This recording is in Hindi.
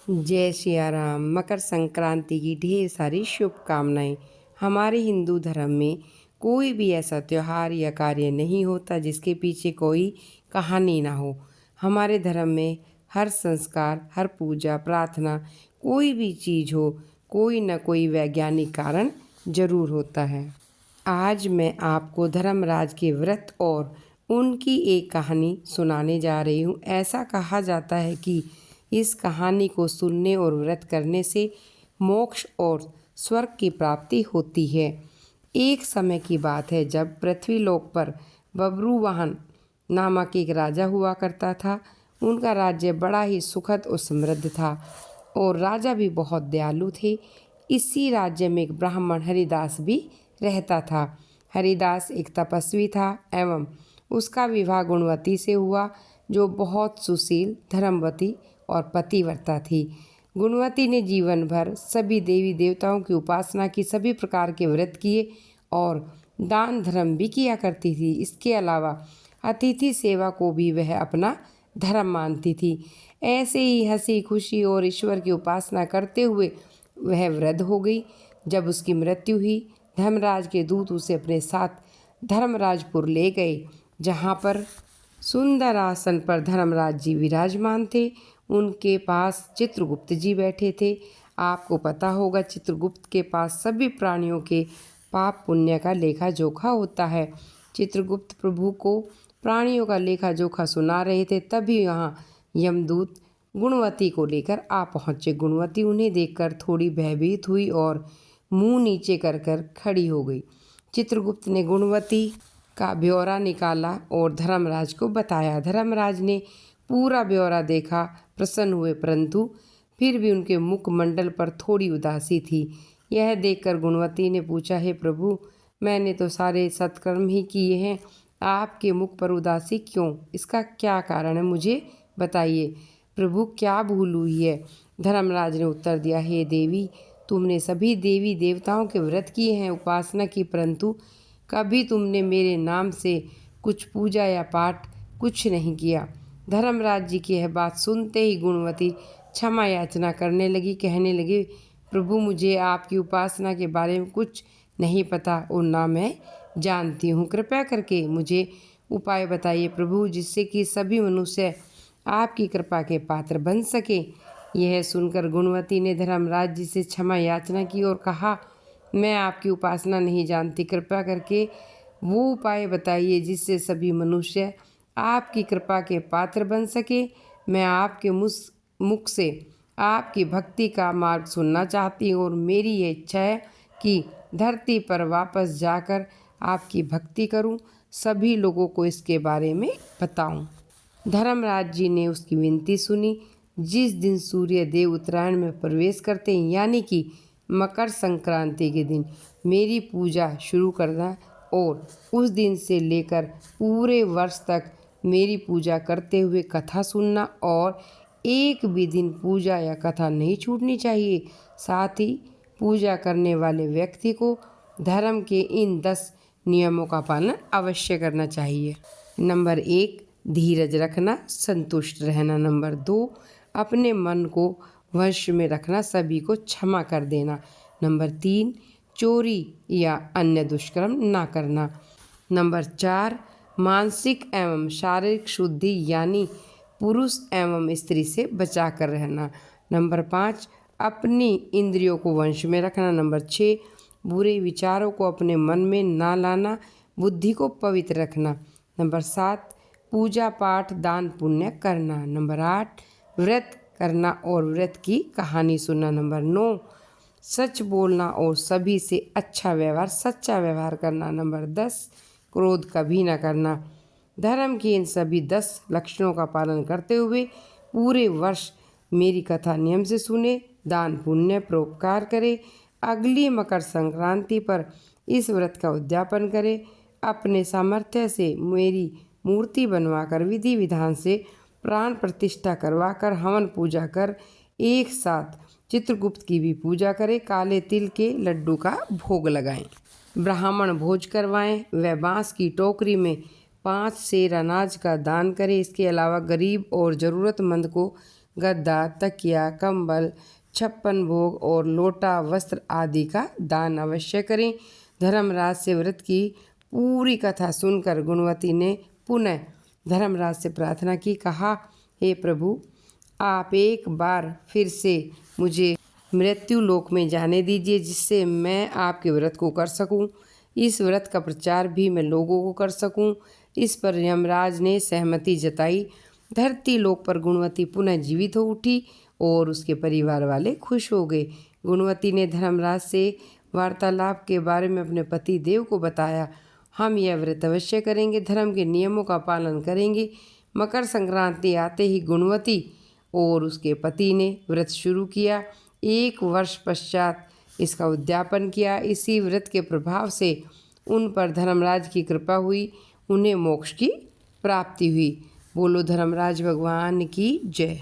जय सिया राम। मकर संक्रांति की ढेर सारी शुभकामनाएं। हमारे हिंदू धर्म में कोई भी ऐसा त्यौहार या कार्य नहीं होता जिसके पीछे कोई कहानी ना हो। हमारे धर्म में हर संस्कार, हर पूजा, प्रार्थना, कोई भी चीज़ हो, कोई न कोई वैज्ञानिक कारण जरूर होता है। आज मैं आपको धर्मराज के व्रत और उनकी एक कहानी सुनाने जा रही हूँ। ऐसा कहा जाता है कि इस कहानी को सुनने और व्रत करने से मोक्ष और स्वर्ग की प्राप्ति होती है। एक समय की बात है जब पृथ्वीलोक पर बब्रुवाहन नामक एक राजा हुआ करता था। उनका राज्य बड़ा ही सुखद और समृद्ध था और राजा भी बहुत दयालु थे। इसी राज्य में एक ब्राह्मण हरिदास भी रहता था। हरिदास एक तपस्वी था एवं उसका विवाह गुणवती से हुआ, जो बहुत सुशील, धर्मवती और पतिव्रता थी। गुणवती ने जीवन भर सभी देवी देवताओं की उपासना की, सभी प्रकार के व्रत किए और दान धर्म भी किया करती थी। इसके अलावा अतिथि सेवा को भी वह अपना धर्म मानती थी। ऐसे ही हंसी खुशी और ईश्वर की उपासना करते हुए वह वृद्ध हो गई। जब उसकी मृत्यु हुई, धर्मराज के दूत उसे अपने साथ धर्मराजपुर ले गए, जहाँ पर सुंदर आसन पर धर्मराज जी विराजमान थे। उनके पास चित्रगुप्त जी बैठे थे। आपको पता होगा, चित्रगुप्त के पास सभी प्राणियों के पाप पुण्य का लेखा जोखा होता है। चित्रगुप्त प्रभु को प्राणियों का लेखा जोखा सुना रहे थे। तभी यहाँ यमदूत गुणवती को लेकर आ पहुँचे। गुणवती उन्हें देखकर थोड़ी भयभीत हुई और मुंह नीचे कर कर खड़ी हो गई। चित्रगुप्त ने गुणवती का ब्यौरा निकाला और धर्मराज को बताया। धर्मराज ने पूरा ब्यौरा देखा, प्रसन्न हुए, परंतु फिर भी उनके मुखमंडल पर थोड़ी उदासी थी। यह देखकर गुणवती ने पूछा, हे प्रभु, मैंने तो सारे सत्कर्म ही किए हैं, आपके मुख पर उदासी क्यों? इसका क्या कारण है, मुझे बताइए। प्रभु, क्या भूल हुई है? धर्मराज ने उत्तर दिया, हे देवी, तुमने सभी देवी देवताओं के व्रत किए हैं, उपासना की, परंतु कभी तुमने मेरे नाम से कुछ पूजा या पाठ कुछ नहीं किया। धर्मराज जी की यह बात सुनते ही गुणवती क्षमा याचना करने लगी, कहने लगी, प्रभु, मुझे आपकी उपासना के बारे में कुछ नहीं पता और ना मैं जानती हूँ। कृपया करके मुझे उपाय बताइए प्रभु, जिससे कि सभी मनुष्य आपकी कृपा के पात्र बन सके। यह सुनकर गुणवती ने धर्मराज जी से क्षमा याचना की और कहा, मैं आपकी उपासना नहीं जानती, कृपया करके वो उपाय बताइए जिससे सभी मनुष्य आपकी कृपा के पात्र बन सके। मैं आपके मुख से आपकी भक्ति का मार्ग सुनना चाहती हूँ और मेरी ये इच्छा है कि धरती पर वापस जाकर आपकी भक्ति करूँ, सभी लोगों को इसके बारे में बताऊँ। धर्मराज जी ने उसकी विनती सुनी। जिस दिन सूर्य देव उत्तरायण में प्रवेश करते हैं, यानी कि मकर संक्रांति के दिन मेरी पूजा शुरू करना और उस दिन से लेकर पूरे वर्ष तक मेरी पूजा करते हुए कथा सुनना और एक भी दिन पूजा या कथा नहीं छूटनी चाहिए। साथ ही पूजा करने वाले व्यक्ति को धर्म के इन 10 नियमों का पालन अवश्य करना चाहिए। नंबर 1, धीरज रखना, संतुष्ट रहना। नंबर 2, अपने मन को वश में रखना, सभी को क्षमा कर देना। नंबर 3, चोरी या अन्य दुष्कर्म ना करना। नंबर 4, मानसिक एवं शारीरिक शुद्धि, यानी पुरुष एवं स्त्री से बचा कर रहना। नंबर 5, अपनी इंद्रियों को वश में रखना। नंबर 6, बुरे विचारों को अपने मन में ना लाना, बुद्धि को पवित्र रखना। नंबर 7, पूजा पाठ दान पुण्य करना। नंबर 8, व्रत करना और व्रत की कहानी सुनना। नंबर 9, सच बोलना और सभी से अच्छा व्यवहार, सच्चा व्यवहार करना। नंबर 10, क्रोध कभी न करना। धर्म के इन सभी 10 लक्षणों का पालन करते हुए पूरे वर्ष मेरी कथा नियम से सुने, दान पुण्य परोपकार करे। अगली मकर संक्रांति पर इस व्रत का उद्यापन करे। अपने सामर्थ्य से मेरी मूर्ति बनवाकर विधि विधान से प्राण प्रतिष्ठा करवाकर हवन पूजा कर एक साथ चित्रगुप्त की भी पूजा करें। काले तिल के लड्डू का भोग लगाएं, ब्राह्मण भोज करवाएं, व बांस की टोकरी में 5 सेर अनाज का दान करें। इसके अलावा गरीब और ज़रूरतमंद को गद्दा, तकिया, कंबल, 56 भोग और लोटा, वस्त्र आदि का दान अवश्य करें। धर्मराज से व्रत की पूरी कथा सुनकर गुणवती ने पुनः धर्मराज से प्रार्थना की। कहा, हे प्रभु, आप एक बार फिर से मुझे मृत्यु लोक में जाने दीजिए, जिससे मैं आपके व्रत को कर सकूं, इस व्रत का प्रचार भी मैं लोगों को कर सकूं। इस पर यमराज ने सहमति जताई। धरती लोक पर गुणवती पुनः जीवित हो उठी और उसके परिवार वाले खुश हो गए। गुणवती ने धर्मराज से वार्तालाप के बारे में अपने पति देव को बताया। हम यह व्रत अवश्य करेंगे, धर्म के नियमों का पालन करेंगे। मकर संक्रांति आते ही गुणवती और उसके पति ने व्रत शुरू किया। 1 वर्ष पश्चात इसका उद्यापन किया। इसी व्रत के प्रभाव से उन पर धर्मराज की कृपा हुई, उन्हें मोक्ष की प्राप्ति हुई। बोलो धर्मराज भगवान की जय।